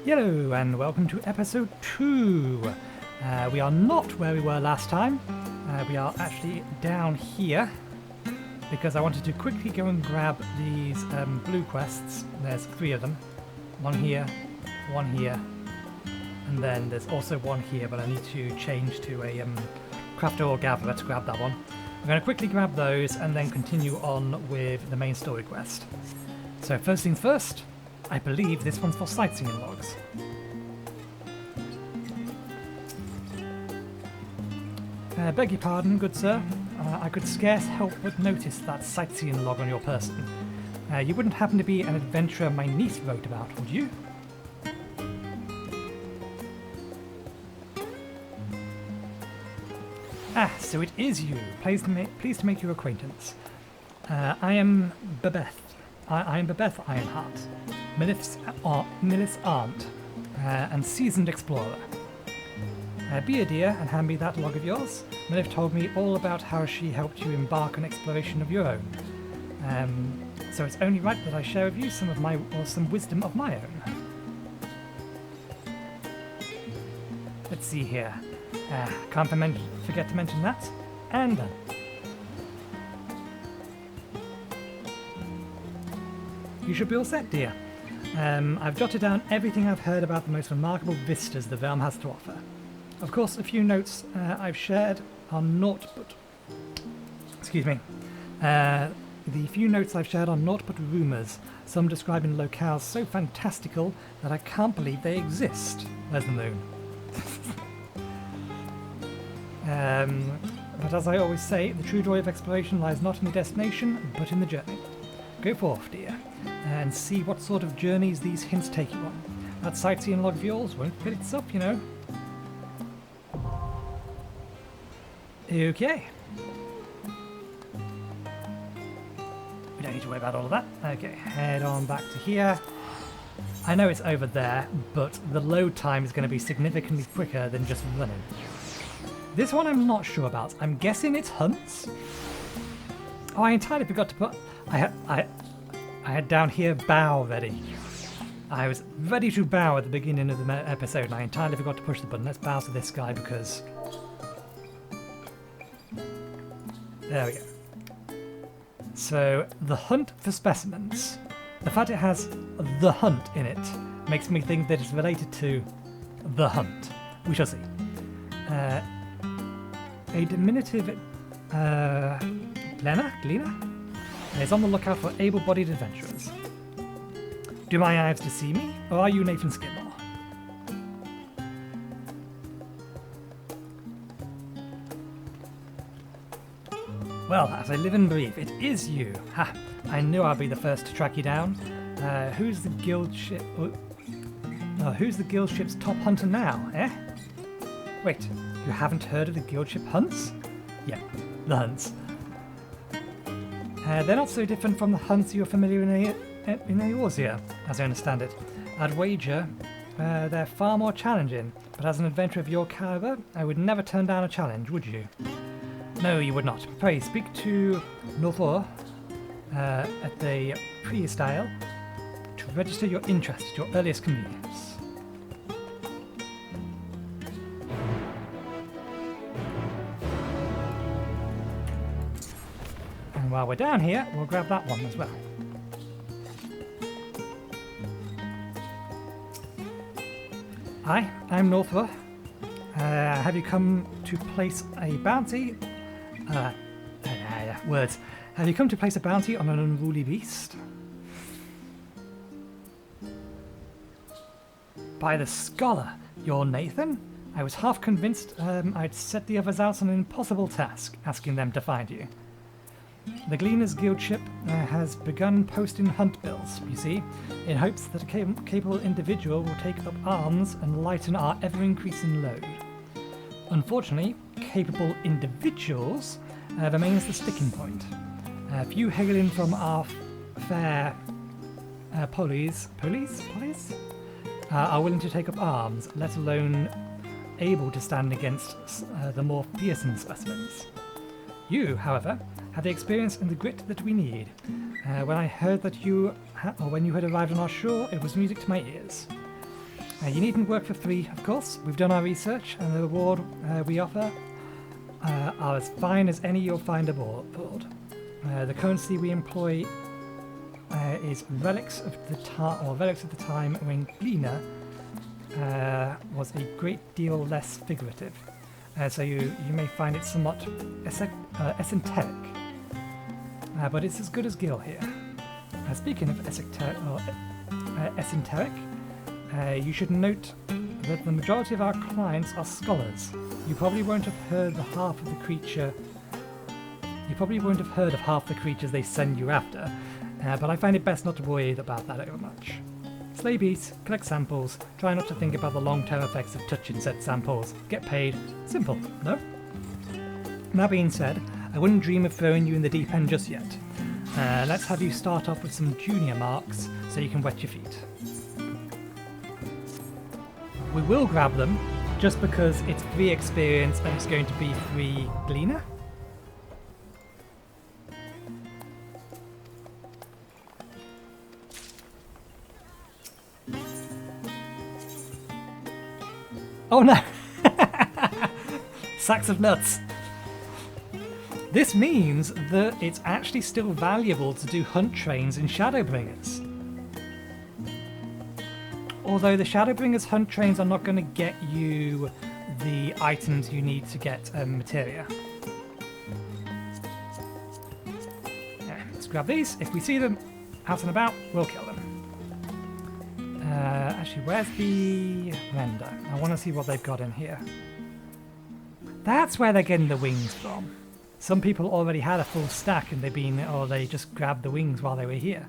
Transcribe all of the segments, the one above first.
Hello and welcome to episode 2. We are not where we were last time. We are actually down here because I wanted to quickly go and grab these blue quests. There's 3 of them. One here, and then there's also one here, but I need to change to a crafter or gatherer to grab that one. I'm going to quickly grab those and then continue on with the main story quest. So first things first, I believe this one's for sightseeing logs. Beg your pardon, good sir. I could scarce help but notice that sightseeing log on your person. You wouldn't happen to be an adventurer my niece wrote about, would you? Ah, so it is you. Pleased to make your acquaintance. I am Babeth. I am Babeth Ironheart, Milith's aunt, and seasoned explorer. Be a dear and hand me that log of yours. Milith told me all about how she helped you embark on exploration of your own. So it's only right that I share with you some wisdom of my own. Let's see here. Can't forget to mention that. And done. You should be all set, dear. I've jotted down everything I've heard about the most remarkable vistas the realm has to offer. Of course, a few notes I've shared are naught but... Excuse me. The few notes I've shared are naught but rumours, some describing locales so fantastical that I can't believe they exist. Where's the moon? But as I always say, the true joy of exploration lies not in the destination, but in the journey. Go forth, dear, and see what sort of journeys these hints take you on. That sightseeing log of yours won't fit itself, you know. Okay. We don't need to worry about all of that. Okay, head on back to here. I know it's over there, but the load time is going to be significantly quicker than just running. This one I'm not sure about. I'm guessing it's hunts. Oh, I entirely forgot to put... I had down here bow ready. I was ready to bow at the beginning of the episode and I entirely forgot to push the button. Let's bow to this guy because... There we go. So, the hunt for specimens. The fact it has the hunt in it makes me think that it's related to the hunt. We shall see. A diminutive Gleaner is on the lookout for able-bodied adventurers. Do my eyes deceive me, or are you Nathan Skidmore? Well, as I live and breathe, it is you. Ha! I knew I'd be the first to track you down. Who's the guild ship? Who's the guild ship's top hunter now? Eh? Wait, you haven't heard of the guild ship hunts? Yeah, the hunts. They're not so different from the hunts you're familiar in Eorzea, as I understand it. I'd wager they're far more challenging, but as an adventurer of your caliber, I would never turn down a challenge, would you? No, you would not. Pray, speak to Noumenon at the pre-style to register your interest at your earliest convenience. And while we're down here, we'll grab that one as well. Hi, I'm Noumenon. Have you come to place a bounty? Words. Have you come to place a bounty on an unruly beast? By the scholar, you're Nathan? I was half convinced I'd set the others out on an impossible task, asking them to find you. The Gleaner's Guild ship has begun posting hunt bills, you see, in hopes that a capable individual will take up arms and lighten our ever-increasing load. Unfortunately, capable individuals remains the sticking point. Few hailing from our fair polies are willing to take up arms, let alone able to stand against the more fearsome specimens. You, however, have the experience and the grit that we need. When I heard that you or when you had arrived on our shore, it was music to my ears. You needn't work for free, of course. We've done our research, and the reward we offer are as fine as any you'll find aboard. The currency we employ is relics of the time when Gleaner was a great deal less figurative. So you may find it somewhat esoteric, but it's as good as Gil here. Speaking of esoteric, you should note that the majority of our clients are scholars. You probably won't have heard of half of the creatures they send you after, but I find it best not to worry about that over much. Slay beasts, collect samples, try not to think about the long-term effects of touching said samples, get paid, simple, no? That being said, I wouldn't dream of throwing you in the deep end just yet. Let's have you start off with some junior marks so you can wet your feet. We will grab them just because it's free experience and it's going to be free Gleaner. Oh no! Sacks of nuts! This means that it's actually still valuable to do hunt trains in Shadowbringers. Although the Shadowbringers hunt trains are not going to get you the items you need to get materia. Yeah, let's grab these. If we see them out and about, we'll kill them. Actually, where's the render? I want to see what they've got in here. That's where they're getting the wings from. Some people already had a full stack and they just grabbed the wings while they were here.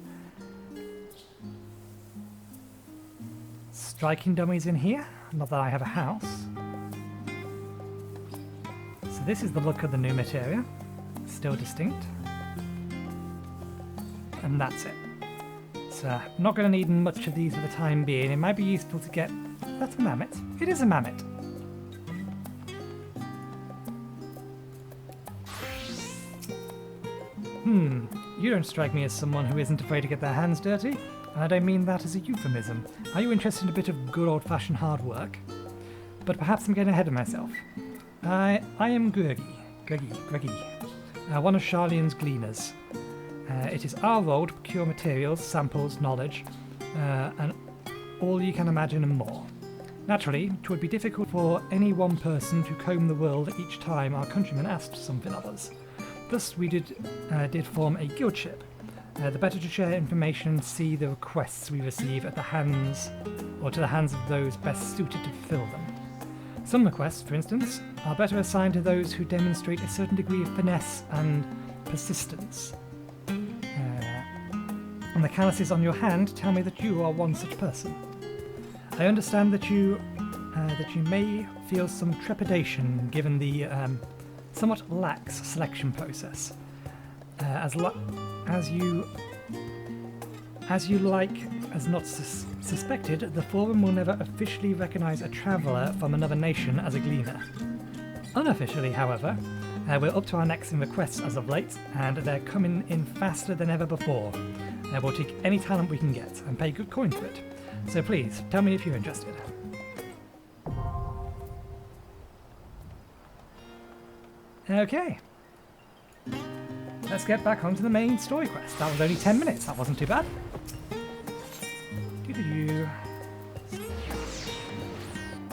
Striking dummies in here. Not that I have a house. So this is the look of the new materia. Still distinct. And that's it. So I'm not going to need much of these for the time being. It might be useful to get... That's a mammoth. It is a mammoth. You don't strike me as someone who isn't afraid to get their hands dirty. And I don't mean that as a euphemism. Are you interested in a bit of good old-fashioned hard work? But perhaps I'm getting ahead of myself. I am Greggy, one of Charlian's gleaners. It is our role to procure materials, samples, knowledge, and all you can imagine and more. Naturally, it would be difficult for any one person to comb the world each time our countrymen asked something of us. Thus we did form a guildship. The better to share information and see the requests we receive at the hands of those best suited to fill them. Some requests, for instance, are better assigned to those who demonstrate a certain degree of finesse and persistence. And the calluses on your hand tell me that you are one such person. I understand that you may feel some trepidation given the somewhat lax selection process. As you not suspected, the Forum will never officially recognize a traveller from another nation as a gleaner. Unofficially, however, we're up to our necks in requests as of late, and they're coming in faster than ever before. We'll take any talent we can get and pay good coin for it. So please, tell me if you're interested. Okay. Let's get back onto the main story quest. That was only 10 minutes, that wasn't too bad.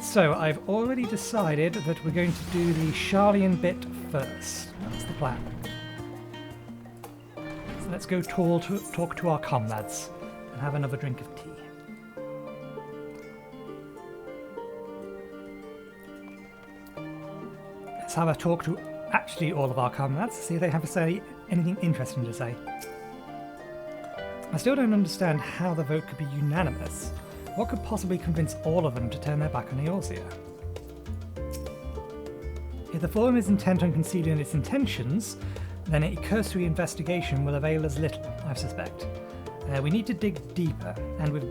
So, I've already decided that we're going to do the Charlian bit first. That's the plan. So let's go talk to our comrades and have another drink of tea. Let's have a talk to actually all of our comrades, see if they have to say anything interesting to say. I still don't understand how the vote could be unanimous. What could possibly convince all of them to turn their back on Eorzea? If the Forum is intent on concealing its intentions, then a cursory investigation will avail us little, I suspect. We need to dig deeper, and with the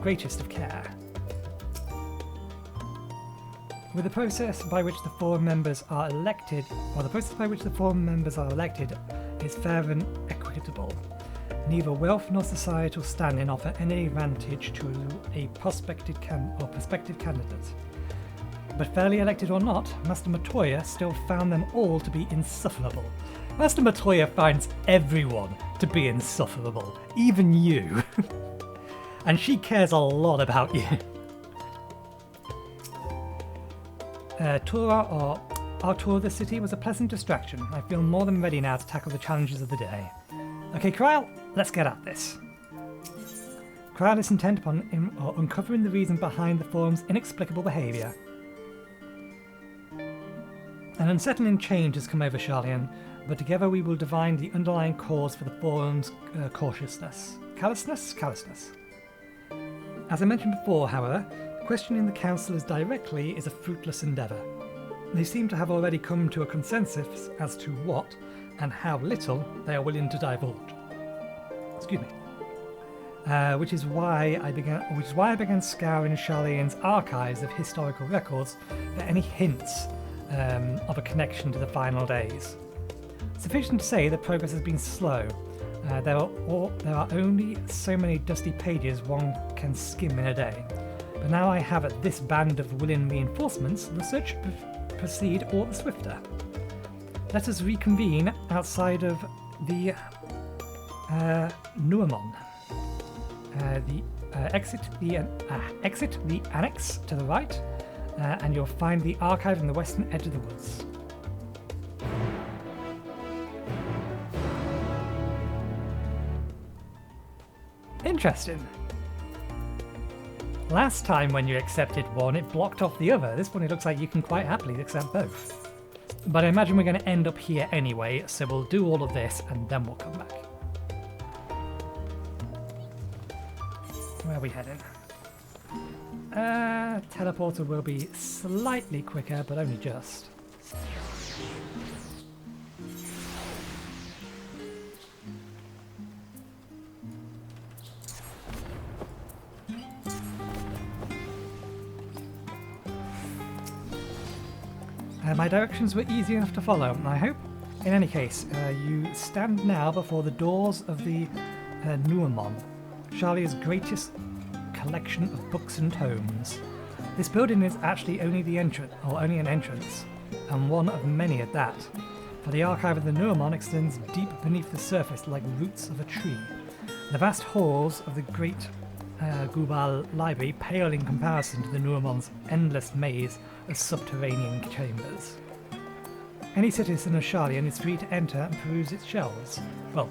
greatest of care. With the process by which the Forum members are elected, is fair and equitable. Neither wealth nor societal standing offer any advantage to a prospective candidate. But fairly elected or not, Master Matoya still found them all to be insufferable. Master Matoya finds everyone to be insufferable, even you. And she cares a lot about you. Our tour of the city was a pleasant distraction. I feel more than ready now to tackle the challenges of the day. Okay, Kryl, let's get at this. Kryl is intent upon uncovering the reason behind the forum's inexplicable behaviour. An unsettling change has come over Sharlayan, but together we will divine the underlying cause for the forum's cautiousness. Callousness? As I mentioned before, however, questioning the councillors directly is a fruitless endeavour. They seem to have already come to a consensus as to what and how little they are willing to divulge. Excuse me. Which is why I began scouring Sharlayan's archives of historical records for any hints of a connection to the final days. Sufficient to say that progress has been slow. There are only so many dusty pages one can skim in a day. But now I have this band of willing reinforcements, the search should proceed all the swifter. Let us reconvene outside of the Noumenon. Exit the annex to the right, and you'll find the archive in the western edge of the woods. Interesting. Last time when you accepted one, it blocked off the other. This one it looks like you can quite happily accept both. But I imagine we're going to end up here anyway, so we'll do all of this and then we'll come back. Where are we heading? Teleporter will be slightly quicker, but only just. My directions were easy enough to follow, I hope. In any case, you stand now before the doors of the Noumenon, Sharlayan's greatest collection of books and tomes. This building is actually only an entrance, and one of many at that, for the archive of the Noumenon extends deep beneath the surface like roots of a tree. The vast halls of the great Gubal library pale in comparison to the Noumenon's endless maze of subterranean chambers. Any citizen of Sharlayan is free to enter and peruse its shelves. Well,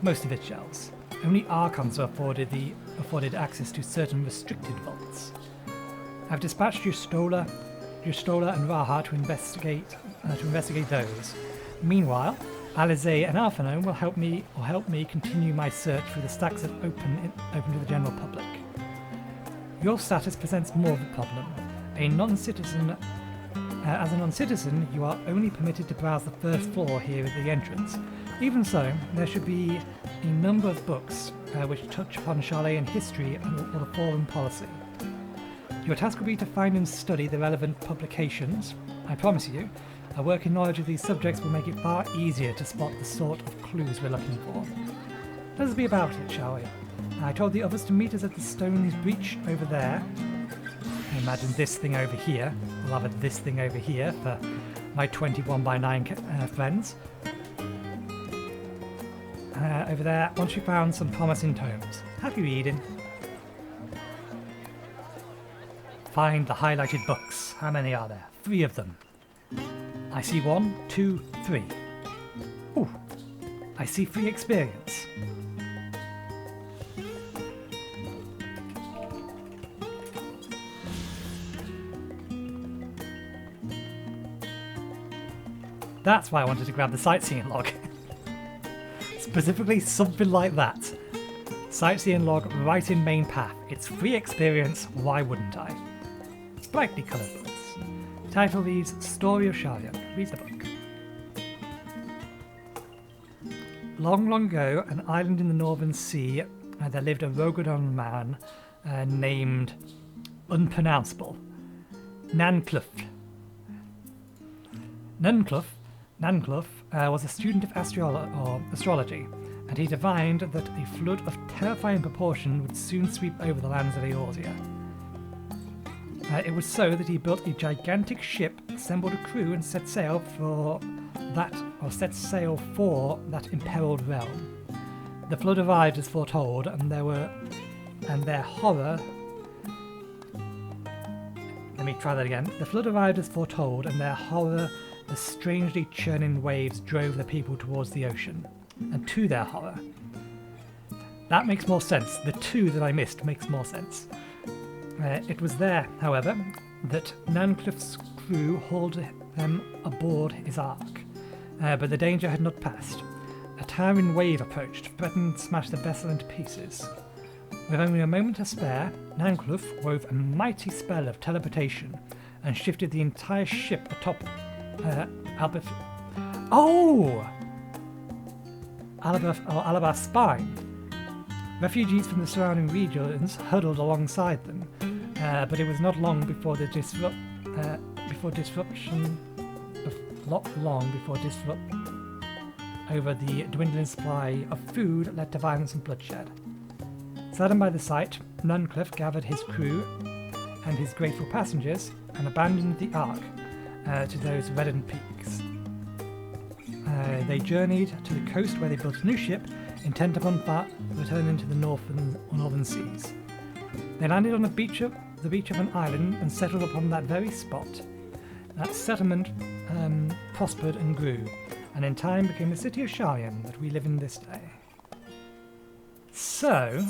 most of its shelves. Only Archons are afforded access to certain restricted vaults. I've dispatched your Stola and Raha to investigate those. Meanwhile, Alizé and Alphano will help me continue my search through the stacks that open to the general public. Your status presents more of a problem. As a non-citizen, you are only permitted to browse the first floor here at the entrance. Even so, there should be a number of books which touch upon Sharlayan history or the foreign policy. Your task will be to find and study the relevant publications. I promise you, a working knowledge of these subjects will make it far easier to spot the sort of clues we're looking for. Let us be about it, shall we? I told the others to meet us at the Stone's Breach over there. I imagine this thing over here, or rather this thing over here for my 21x9 friends. Over there, once you found some promising tomes. Happy reading. Find the highlighted books. How many are there? 3 of them. I see 1, 2, 3. Ooh, I see free experience. That's why I wanted to grab the sightseeing log. Specifically something like that. Sightseeing log right in main path. It's free experience, why wouldn't I? Brightly coloured books. Title reads Story of Sharlayan. Read the book. Long, long ago, an island in the northern sea, there lived a Rogodon man named unpronounceable Nancluf. Nancluf was a student of astrology. and he divined that a flood of terrifying proportion would soon sweep over the lands of Eorzea. It was so that he built a gigantic ship, assembled a crew, and set sail for that imperiled realm. The flood arrived as foretold, and their horror. Let me try that again. The flood arrived as foretold, and their horror, the strangely churning waves drove the people towards the ocean, and to their horror. That makes more sense. The two that I missed makes more sense. It was there, however, that Nancliff's crew hauled them aboard his ark, but the danger had not passed. A towering wave approached, threatening to smash the vessel into pieces. With only a moment to spare, Nancliff wove a mighty spell of teleportation and shifted the entire ship atop Alabar's spine. Refugees from the surrounding regions huddled alongside them, but it was not long before disruption over the dwindling supply of food led to violence and bloodshed. Saddened by the sight, Nancliff gathered his crew and his grateful passengers and abandoned the Ark to those reddened peaks. They journeyed to the coast where they built a new ship, intent upon returning to the northern seas. They landed on the beach of an island and settled upon that very spot. That settlement prospered and grew, and in time became the city of Sharlayan that we live in this day. So,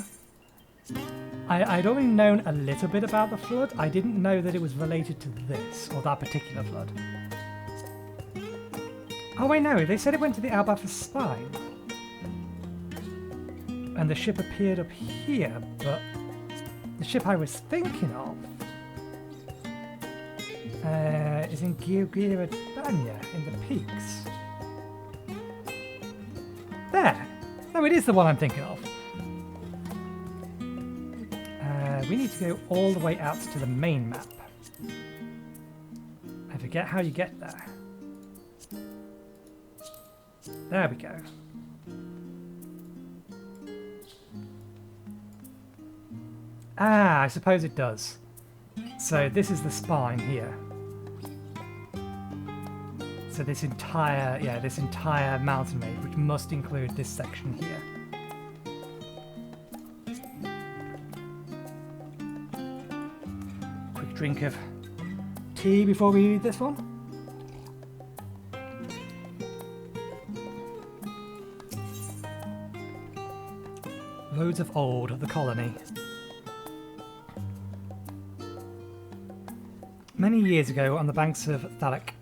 I'd already known a little bit about the flood. I didn't know that it was related to this, or that particular flood. Oh wait, no, they said it went to the Albath's spine. And the ship appeared up here, but the ship I was thinking of is in Gilgira Banya, in the peaks. There! No, it is the one I'm thinking of. We need to go all the way out to the main map. I forget how you get there. There we go. Ah, I suppose it does. So this is the spine here. So this entire mountain range, which must include this section here. Quick drink of tea before we read this one. Roads of Old, the colony. Many years ago, on the banks of Thalak,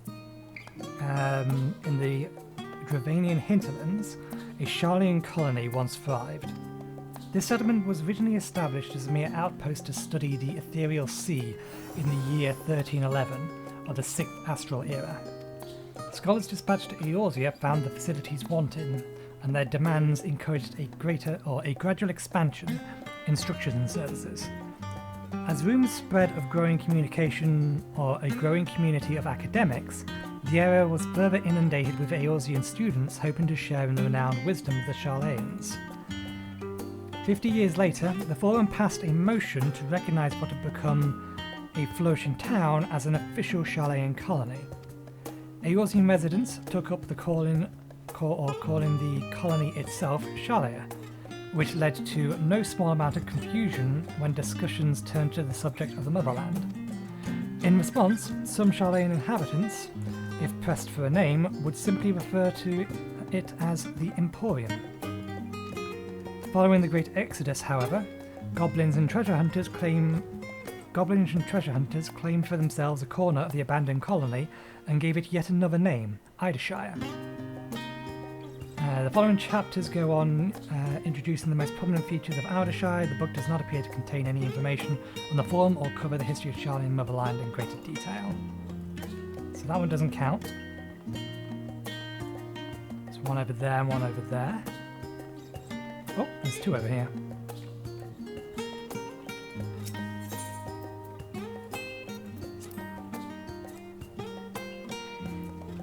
in the Dravanian hinterlands, a Sharlayan colony once thrived. This settlement was originally established as a mere outpost to study the ethereal sea in the year 1311 of the 6th Astral Era. Scholars dispatched to Eorzea found the facilities wanting, and their demands encouraged a gradual expansion in structures and services. As rumours spread of growing communication or a growing community of academics, the area was further inundated with Eorzean students hoping to share in the renowned wisdom of the Sharlayans. 50 years later, the Forum passed a motion to recognise what had become a flourishing town as an official Sharlayan colony. Eorzean residents took up the calling the colony itself Sharlaya, which led to no small amount of confusion when discussions turned to the subject of the motherland. In response, some Sharlayan inhabitants, if pressed for a name, would simply refer to it as the Emporium. Following the Great Exodus, however, goblins and treasure hunters claimed for themselves a corner of the abandoned colony and gave it yet another name, Idashire. The following chapters go on introducing the most prominent features of Idashire. The book does not appear to contain any information on the Forum or cover the history of Sharlayan Motherland in greater detail. So that one doesn't count. There's one over there and one over there. Oh, there's two over here.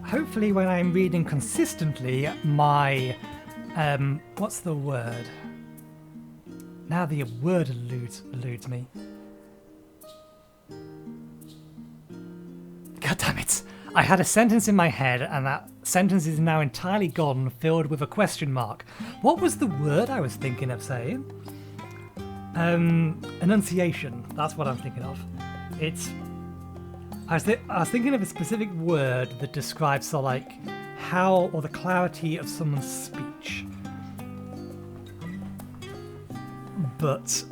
Hopefully when I'm reading consistently, my What's the word? Now the word eludes me. God damn it! I had a sentence in my head, and that sentence is now entirely gone, filled with a question mark. What was the word I was thinking of saying? Enunciation. That's what I'm thinking of. I was thinking of a specific word that describes sort of like how or the clarity of someone's speech. But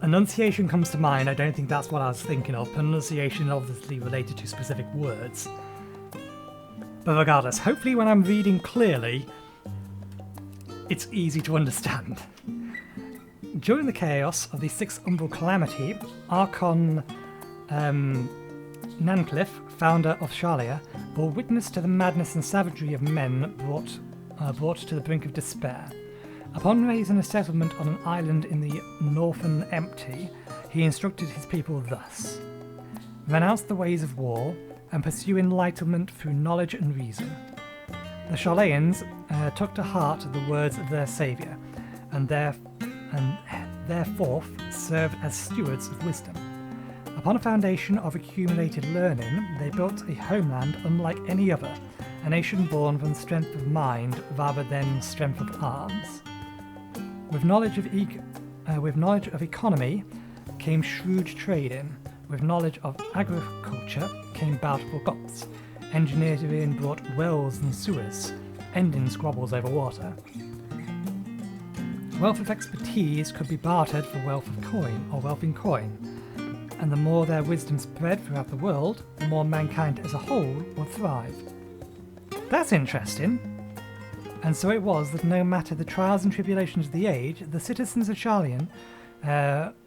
enunciation comes to mind. I don't think that's what I was thinking of. Pronunciation obviously related to specific words. But regardless, hopefully when I'm reading clearly, it's easy to understand. During the chaos of the Sixth Umbral Calamity, Archon Nancliffe, founder of Shalia, bore witness to the madness and savagery of men brought to the brink of despair. Upon raising a settlement on an island in the northern Empty, he instructed his people thus: renounce the ways of war and pursue enlightenment through knowledge and reason. The Shaleans took to heart the words of their saviour, and therefore served as stewards of wisdom. Upon a foundation of accumulated learning, they built a homeland unlike any other, a nation born from strength of mind rather than strength of arms. With knowledge of economy came shrewd trading. With knowledge of agriculture came bountiful crops. Engineering brought wells and sewers, ending squabbles over water. Wealth of expertise could be bartered for wealth of coin or wealth in coin, and the more their wisdom spread throughout the world, the more mankind as a whole would thrive. That's interesting. And so it was that no matter the trials and tribulations of the age, the citizens of Shalian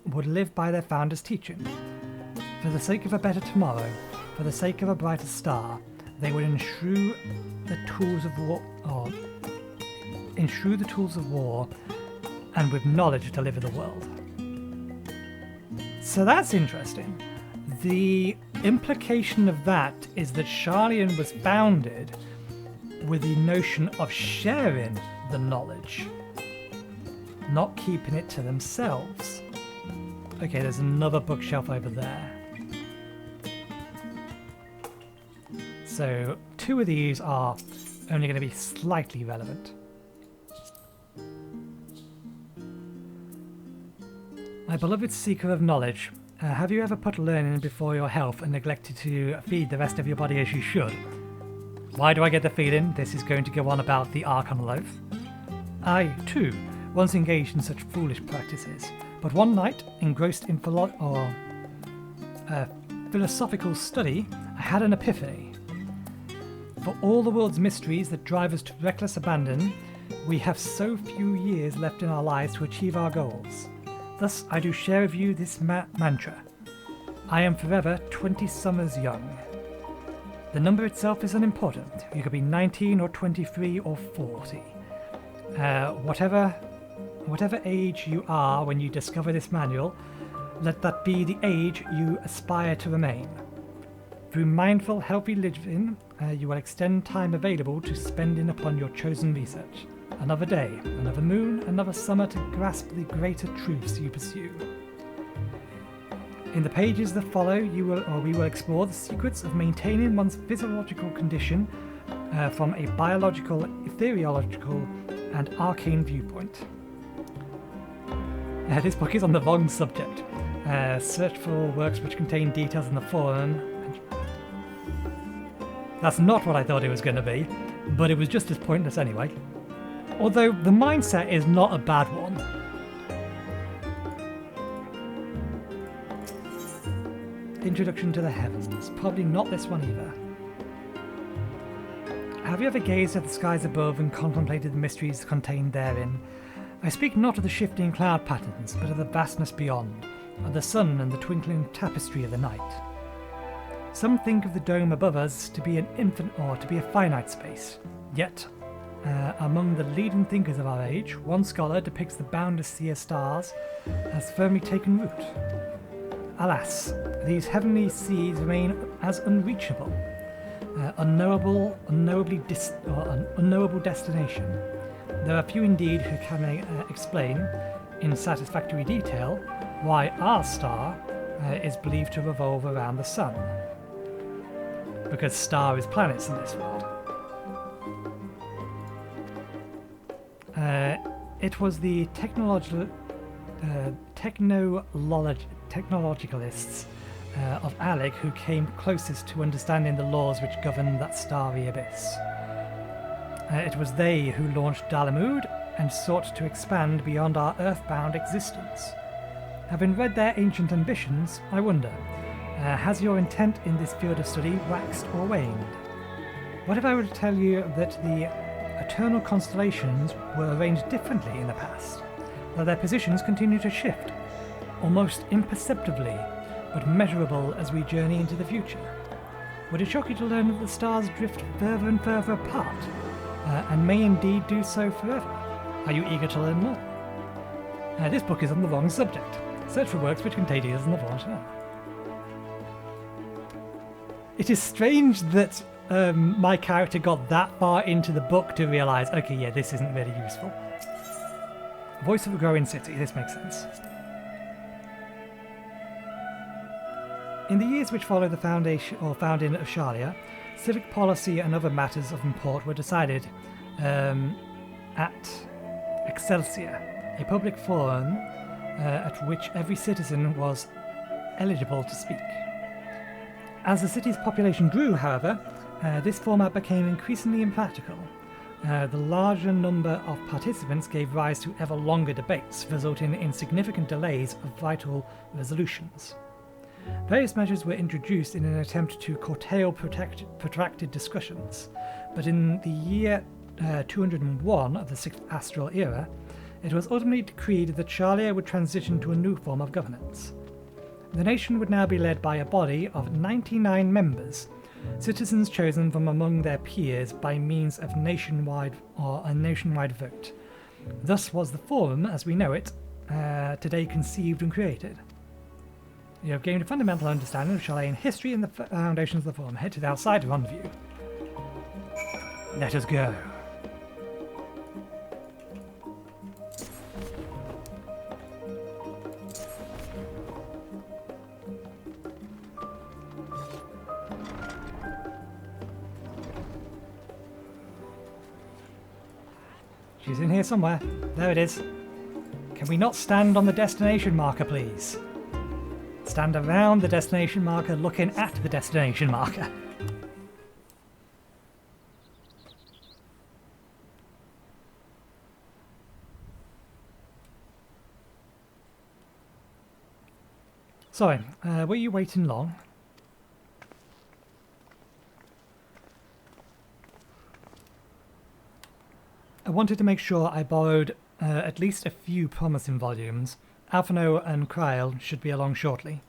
would live by their founder's teaching. For the sake of a better tomorrow, for the sake of a brighter star, they would enshrue the tools of war, and with knowledge deliver the world. So that's interesting. The implication of that is that Shalian was founded with the notion of sharing the knowledge, not keeping it to themselves. Okay, there's another bookshelf over there. So 2 of these are only going to be slightly relevant. My beloved seeker of knowledge, have you ever put learning before your health and neglected to feed the rest of your body as you should? Why do I get the feeling this is going to go on about the Archon Loaf? I, too, once engaged in such foolish practices, but one night, engrossed in philosophical study, I had an epiphany. For all the world's mysteries that drive us to reckless abandon, we have so few years left in our lives to achieve our goals. Thus, I do share with you this mantra. I am forever 20 summers young. The number itself is unimportant. You could be 19 or 23 or 40. Whatever age you are when you discover this manual, let that be the age you aspire to remain. Through mindful, healthy living, you will extend time available to spending upon your chosen research. Another day, another moon, another summer to grasp the greater truths you pursue. In the pages that follow, we will explore the secrets of maintaining one's physiological condition from a biological, ethereological, and arcane viewpoint. This book is on the wrong subject. Search for works which contain details in the forum. That's not what I thought it was going to be, but it was just as pointless anyway. Although the mindset is not a bad one. Introduction to the Heavens. Probably not this one either. Have you ever gazed at the skies above and contemplated the mysteries contained therein? I speak not of the shifting cloud patterns, but of the vastness beyond, of the sun and the twinkling tapestry of the night. Some think of the dome above us to be an infinite or to be a finite space. Yet, among the leading thinkers of our age, one scholar depicts the boundless sea of stars as firmly taken root. Alas, these heavenly seas remain as unreachable, unknowable destination. There are few indeed who can explain, in satisfactory detail, why our star is believed to revolve around the sun. Because star is planets in this world. It was the technologicalists of Alec who came closest to understanding the laws which govern that starry abyss. It was they who launched Dalamud and sought to expand beyond our earthbound existence. Having read their ancient ambitions, I wonder, has your intent in this field of study waxed or waned? What if I were to tell you that the eternal constellations were arranged differently in the past, that their positions continue to shift, almost imperceptibly, but measurable as we journey into the future? Would it shock you to learn that the stars drift further and further apart, and may indeed do so forever? Are you eager to learn more? This book is on the wrong subject. Search for works which contain details in the form. It is strange that my character got that far into the book to realise, okay, yeah, this isn't really useful. Voice of a growing city, this makes sense. In the years which followed the founding of Shalia, civic policy and other matters of import were decided at Excelsior, a public forum at which every citizen was eligible to speak. As the city's population grew, however, this format became increasingly impractical. The larger number of participants gave rise to ever longer debates, resulting in significant delays of vital resolutions. Various measures were introduced in an attempt to curtail protracted discussions, but in the year 201 of the 6th Astral Era, it was ultimately decreed that Shalia would transition to a new form of governance. The nation would now be led by a body of 99 members, citizens chosen from among their peers by means of a nationwide vote. Thus was the Forum, as we know it, today conceived and created. You have gained a fundamental understanding of Shalian history and the foundations of the Forum. Head to the outside rendezvous. Let us go. She's in here somewhere. There it is. Can we not stand on the destination marker, please? Stand around the destination marker, looking at the destination marker. Sorry, were you waiting long? I wanted to make sure I borrowed at least a few promising volumes. Alphino and Kryl should be along shortly.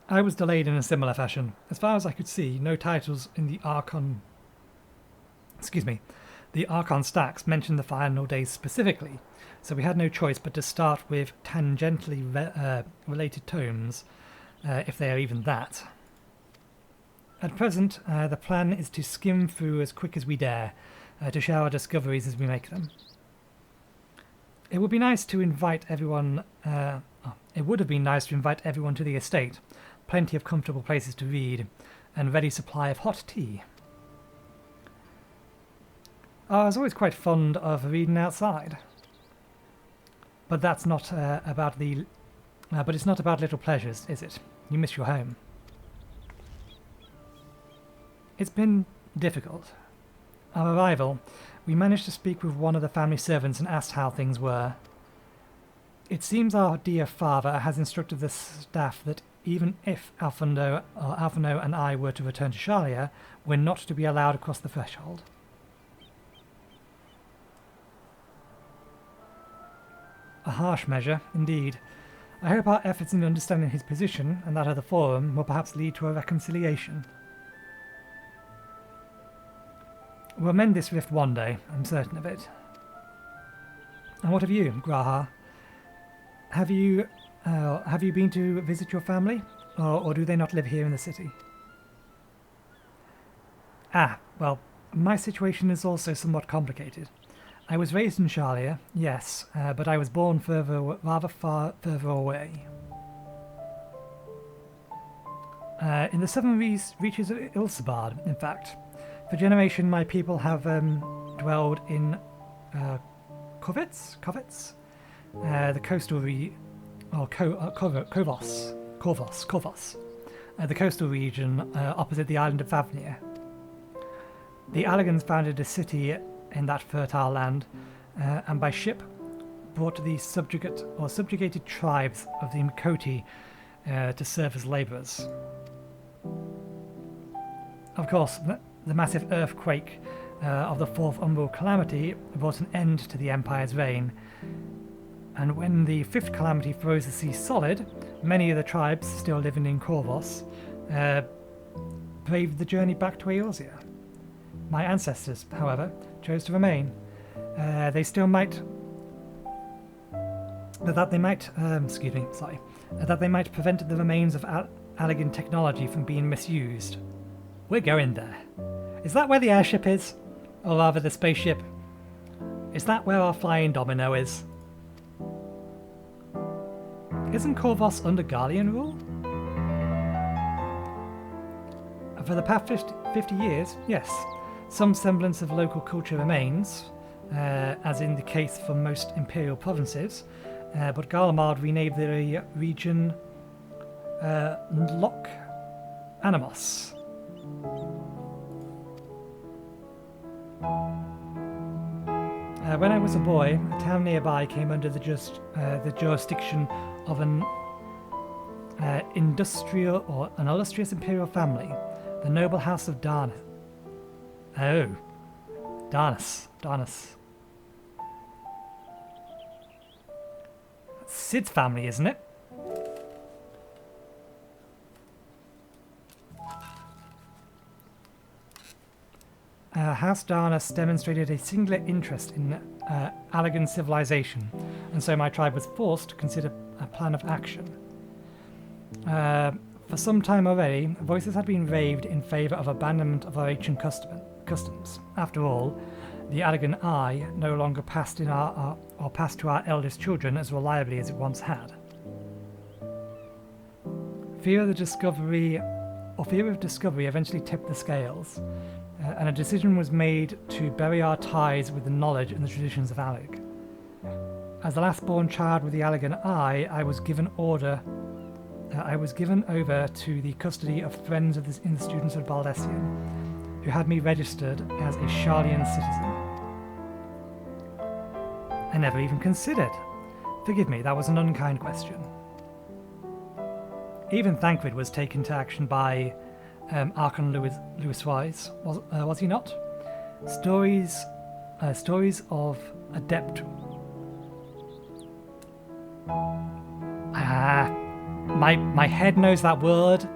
I was delayed in a similar fashion. As far as I could see, no titles in the Archon stacks mentioned the final days specifically, so we had no choice but to start with tangentially related tomes, if they are even that. At present, the plan is to skim through as quick as we dare, to share our discoveries as we make them. It would be nice to invite everyone. It would have been nice to invite everyone to the estate. Plenty of comfortable places to read, and ready supply of hot tea. I was always quite fond of reading outside, but that's not about the. But it's not about little pleasures, is it? You miss your home. It's been difficult. Our arrival, we managed to speak with one of the family servants and asked how things were. It seems our dear father has instructed the staff that even if Alphino and I were to return to Shalia, we're not to be allowed across the threshold. A harsh measure, indeed. I hope our efforts in understanding his position and that of the Forum will perhaps lead to a reconciliation. We'll mend this rift one day, I'm certain of it. And what of you, Graha? Have you been to visit your family, or do they not live here in the city? Ah, well, my situation is also somewhat complicated. I was raised in Shalia, yes, but I was born rather far further away. In the southern reaches of Ilsabard, in fact. For generations, my people have dwelled in Kovets, the coastal Korvos, the coastal region opposite the island of Vavnir. The Allegans founded a city in that fertile land, and by ship brought the subjugated tribes of the Mkoti to serve as labourers. Of course, the massive earthquake of the Fourth Umbral Calamity brought an end to the Empire's reign, and when the Fifth Calamity froze the sea solid, many of the tribes still living in Korvos braved the journey back to Eorzea. My ancestors, however, chose to remain. That they might prevent the remains of Allegan technology from being misused. We're going there. Is that where the airship is? Or rather the spaceship? Is that where our flying domino is? Isn't Korvos under Garlean rule? For the past 50 years, yes. Some semblance of local culture remains, as in the case for most imperial provinces, but Garlemald renamed the region Loch Animos. When I was a boy, a town nearby came under the jurisdiction of an illustrious imperial family, the noble house of Darnus. Oh, Darnus. That's Sid's family, isn't it? House Darnus demonstrated a singular interest in Allegan civilization, and so my tribe was forced to consider a plan of action. For some time already, voices had been raised in favour of abandonment of our ancient customs. After all, the Allegan Eye no longer passed to our eldest children as reliably as it once had. Fear of discovery eventually tipped the scales, and a decision was made to bury our ties with the knowledge and the traditions of Alleg. As the last-born child with the Allegan Eye, I was given over to the custody of friends in the students of Baldessian, who had me registered as a Sharlian citizen. I never even considered. Forgive me, that was an unkind question. Even Thancred was taken to action by Archon Louis Wise, was he not? Stories of adept. My head knows that word,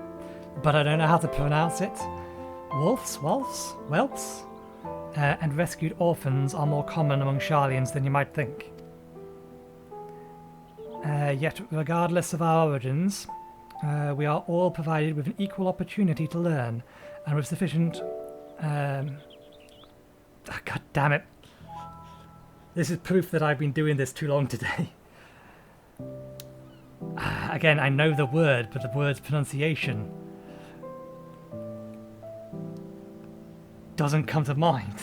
but I don't know how to pronounce it. Whelps? And rescued orphans are more common among Sharlians than you might think. Yet, regardless of our origins, we are all provided with an equal opportunity to learn, and with sufficient... God damn it. This is proof that I've been doing this too long today. Again, I know the word, but the word's pronunciation doesn't come to mind.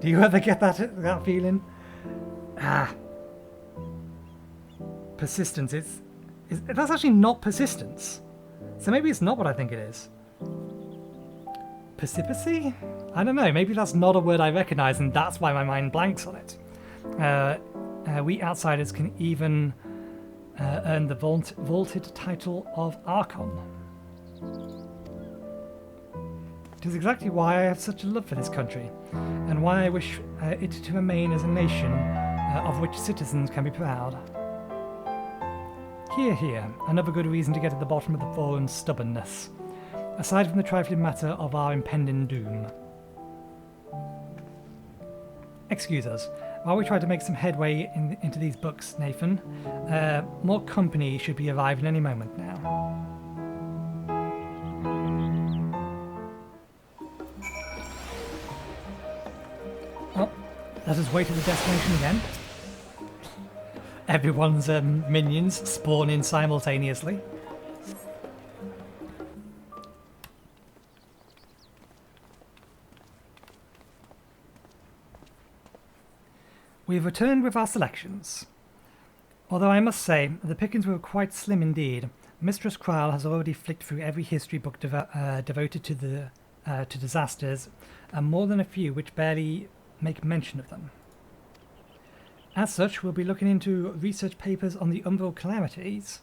Do you ever get that feeling? Persistence. That's actually not persistence. So maybe it's not what I think it is. Persipacy? I don't know. Maybe that's not a word I recognise, and that's why my mind blanks on it. We outsiders can even earn the vaulted title of Archon. It is exactly why I have such a love for this country, and why I wish it to remain as a nation of which citizens can be proud. Here, another good reason to get at the bottom of the fallen's stubbornness, aside from the trifling matter of our impending doom. Excuse us, while we try to make some headway into these books, Nathan, more company should be arriving any moment now. Let us wait at the destination again. Everyone's minions spawn in simultaneously. We've returned with our selections. Although I must say, the pickings were quite slim indeed. Mistress Krile has already flicked through every history book devoted to disasters, and more than a few which barely make mention of them. As such, we'll be looking into research papers on the Umbral calamities,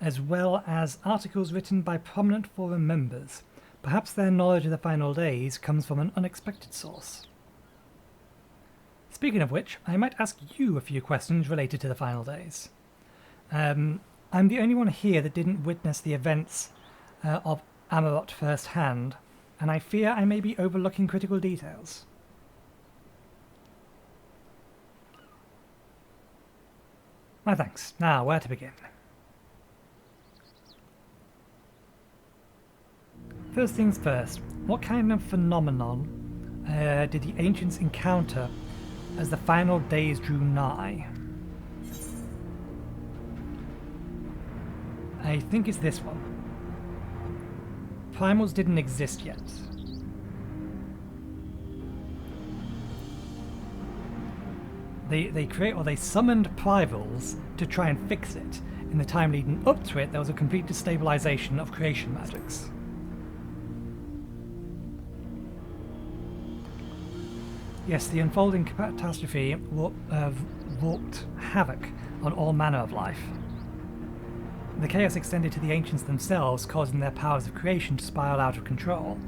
as well as articles written by prominent forum members. Perhaps their knowledge of the final days comes from an unexpected source. Speaking of which, I might ask you a few questions related to the final days. I'm the only one here that didn't witness the events of Amarot firsthand, and I fear I may be overlooking critical details. My thanks. Now, where to begin? First things first, what kind of phenomenon did the ancients encounter as the final days drew nigh? I think it's this one. Primals didn't exist yet. They summoned primals to try and fix it. In the time leading up to it, there was a complete destabilization of creation magics. Yes, the unfolding catastrophe wrought havoc on all manner of life. The chaos extended to the ancients themselves, causing their powers of creation to spiral out of control.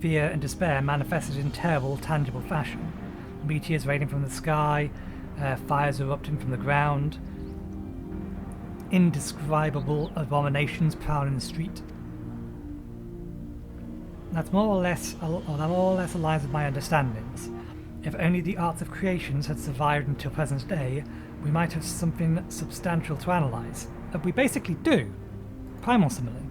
Fear and despair manifested in terrible, tangible fashion. Meteors raining from the sky, fires erupting from the ground, indescribable abominations prowling the street. That more or less aligns with my understandings. If only the arts of creations had survived until present day, we might have something substantial to analyse. We basically do. Primal summoning.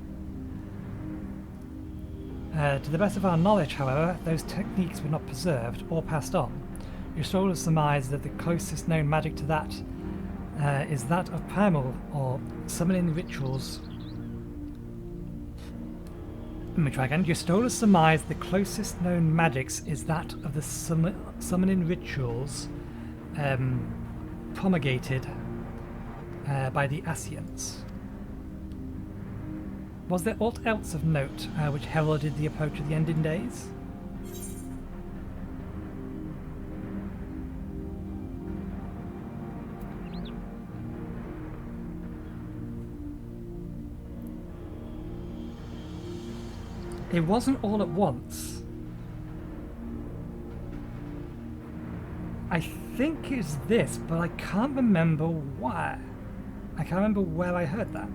To the best of our knowledge, however, those techniques were not preserved or passed on. Your scholars surmise that the closest known magic to that is that of primal or summoning rituals. Let me try again. Your scholars surmise the closest known magics is that of the summoning rituals promulgated by the Ascients. Was there aught else of note which heralded the approach of the ending days? It wasn't all at once. I think it's this, but I can't remember where. I can't remember where I heard that.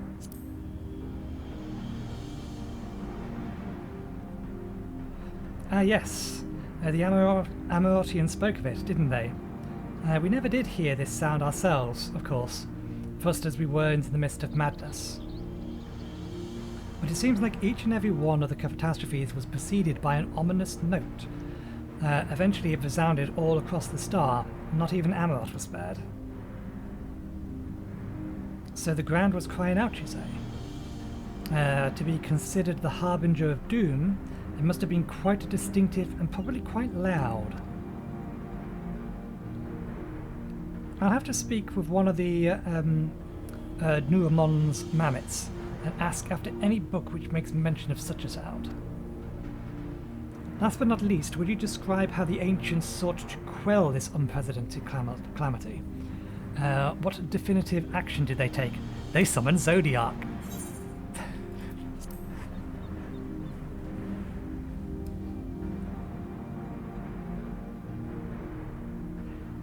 Yes. The Amarotians spoke of it, didn't they? We never did hear this sound ourselves, of course, thrust as we were into the midst of madness. But it seems like each and every one of the catastrophes was preceded by an ominous note. Eventually it resounded all across the star. Not even Amarot was spared. So the ground was crying out, you say? To be considered the harbinger of doom, it must have been quite distinctive and probably quite loud. I'll have to speak with one of the Noumemon's mammoths and ask after any book which makes mention of such a sound. Last but not least, would you describe how the ancients sought to quell this unprecedented calamity? What definitive action did they take? They summoned Zodiac.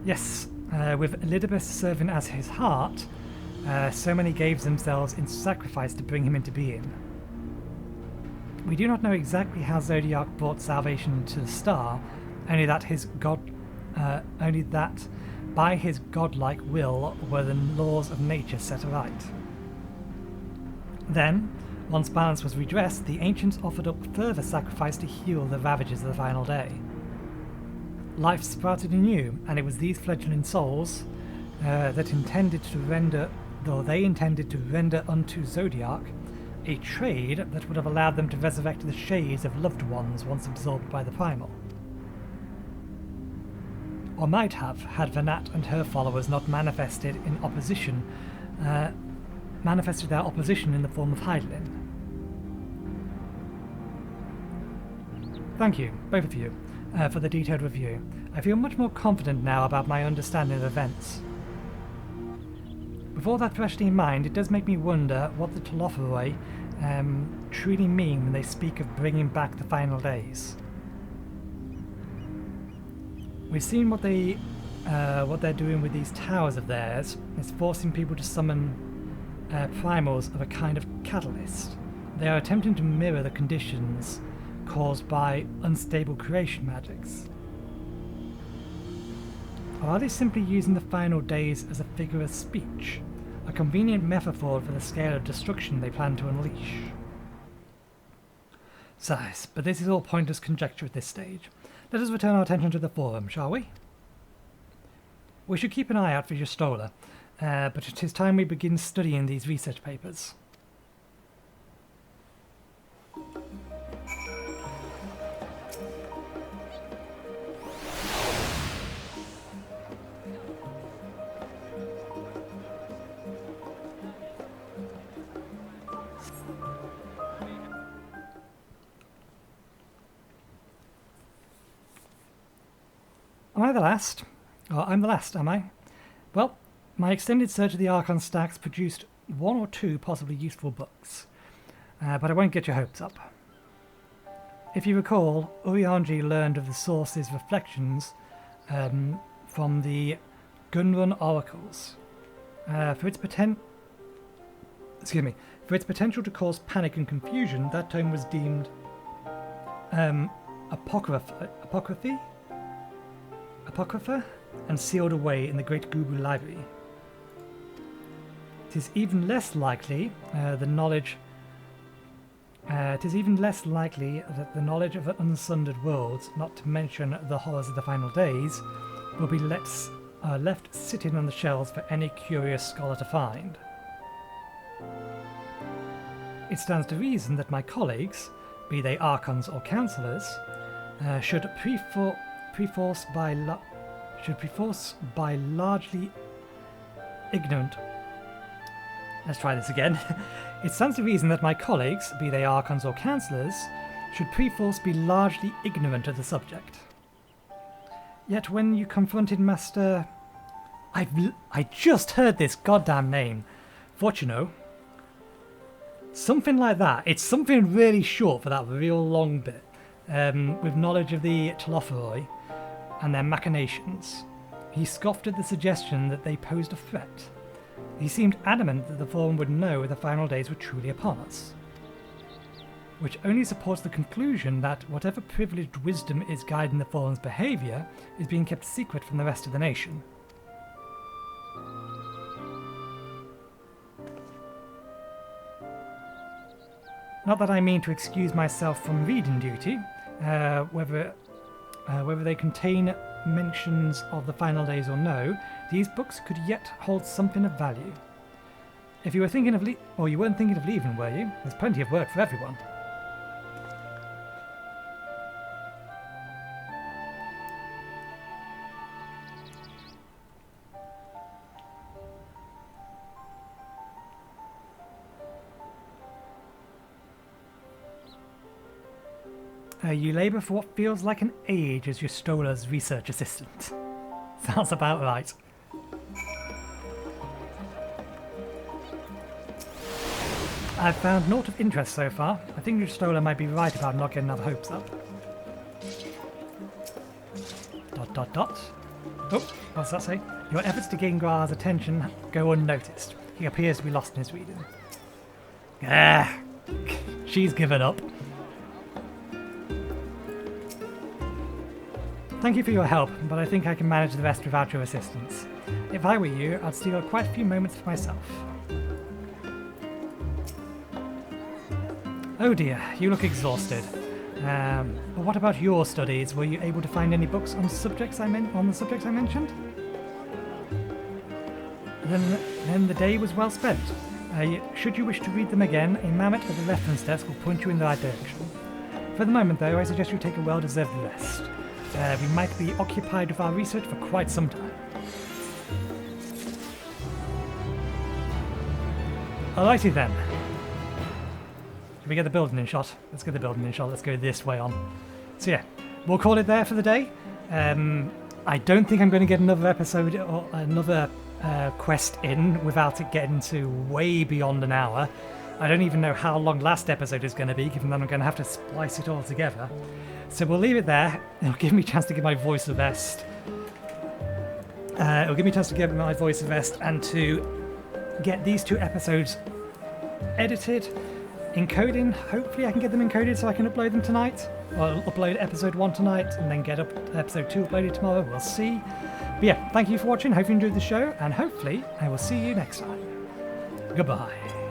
Yes, with Elidibus serving as his heart, so many gave themselves in sacrifice to bring him into being. We do not know exactly how Zodiac brought salvation to the star, only that by his godlike will were the laws of nature set aright. Then, once balance was redressed, the ancients offered up further sacrifice to heal the ravages of the final day. life sprouted anew, and it was these fledgling souls that intended to render unto Zodiac a trade that would have allowed them to resurrect the shades of loved ones once absorbed by the primal. Or might have, had Vanat and her followers not manifested their opposition in the form of Hydaelyn. Thank you, both of you, for the detailed review. I feel much more confident now about my understanding of events. With all that freshly in mind, it does make me wonder what the Telophoroi truly mean when they speak of bringing back the final days. We've seen what they're doing with these towers of theirs. It's forcing people to summon primals of a kind of catalyst. They are attempting to mirror the conditions caused by unstable creation magics. Or are they simply using the final days as a figure of speech? A convenient metaphor for the scale of destruction they plan to unleash. Sighs, but this is all pointless conjecture at this stage. Let us return our attention to the forum, shall we? We should keep an eye out for your Stola, but it is time we begin studying these research papers. Am I the last? Oh, I'm the last, am I? Well, my extended search of the Archon stacks produced one or two possibly useful books, but I won't get your hopes up. If you recall, Urianji learned of the source's reflections from the Gunrun oracles. For its potential to cause panic and confusion, that tome was deemed apocrypha and sealed away in the Great Gubu Library. It is even less likely that the knowledge of unsundered worlds, not to mention the horrors of the final days, will be left sitting on the shelves for any curious scholar to find. It stands to reason that my colleagues, be they Archons or Councillors, should perforce by largely ignorant. Let's try this again. It stands to reason that my colleagues, be they Archons or Councillors, should perforce be largely ignorant of the subject. Yet when you confronted Master... I just heard this goddamn name. Fortuno. Something like that. It's something really short for that real long bit. With knowledge of the Telophoroi and their machinations. He scoffed at the suggestion that they posed a threat. He seemed adamant that the Forum would know the final days were truly upon us. Which only supports the conclusion that whatever privileged wisdom is guiding the Forum's behaviour is being kept secret from the rest of the nation. Not that I mean to excuse myself from reading duty, whether they contain mentions of the final days or no, these books could yet hold something of value. If you were thinking of you weren't thinking of leaving, were you? There's plenty of work for everyone. You labour for what feels like an age as your Stola's research assistant. Sounds about right. I've found naught of interest so far. I think your Stola might be right about not getting our hopes up. ... Oh, what's that say? Your efforts to gain Gra's attention go unnoticed. He appears to be lost in his reading. Ah, she's given up. Thank you for your help, but I think I can manage the rest without your assistance. If I were you, I'd steal quite a few moments for myself. Oh dear, you look exhausted. But what about your studies? Were you able to find any books on subjects I mentioned? Then the day was well spent. Should you wish to read them again, a mammoth at the reference desk will point you in the right direction. For the moment, though, I suggest you take a well-deserved rest. We might be occupied with our research for quite some time. Alrighty then. Can we get the building in shot? Let's get the building in shot. Let's go this way on. So yeah, we'll call it there for the day. I don't think I'm going to get another episode or another quest in without it getting to way beyond an hour. I don't even know how long last episode is going to be, given that I'm going to have to splice it all together. So we'll leave it there. It'll give me a chance to get my voice a vest. It'll give me a chance to get my voice a vest and to get these 2 episodes edited, encoding. Hopefully I can get them encoded so I can upload them tonight. Or I'll upload episode 1 tonight and then get up episode 2 uploaded tomorrow. We'll see. But yeah, thank you for watching. Hope you enjoyed the show, and hopefully I will see you next time. Goodbye.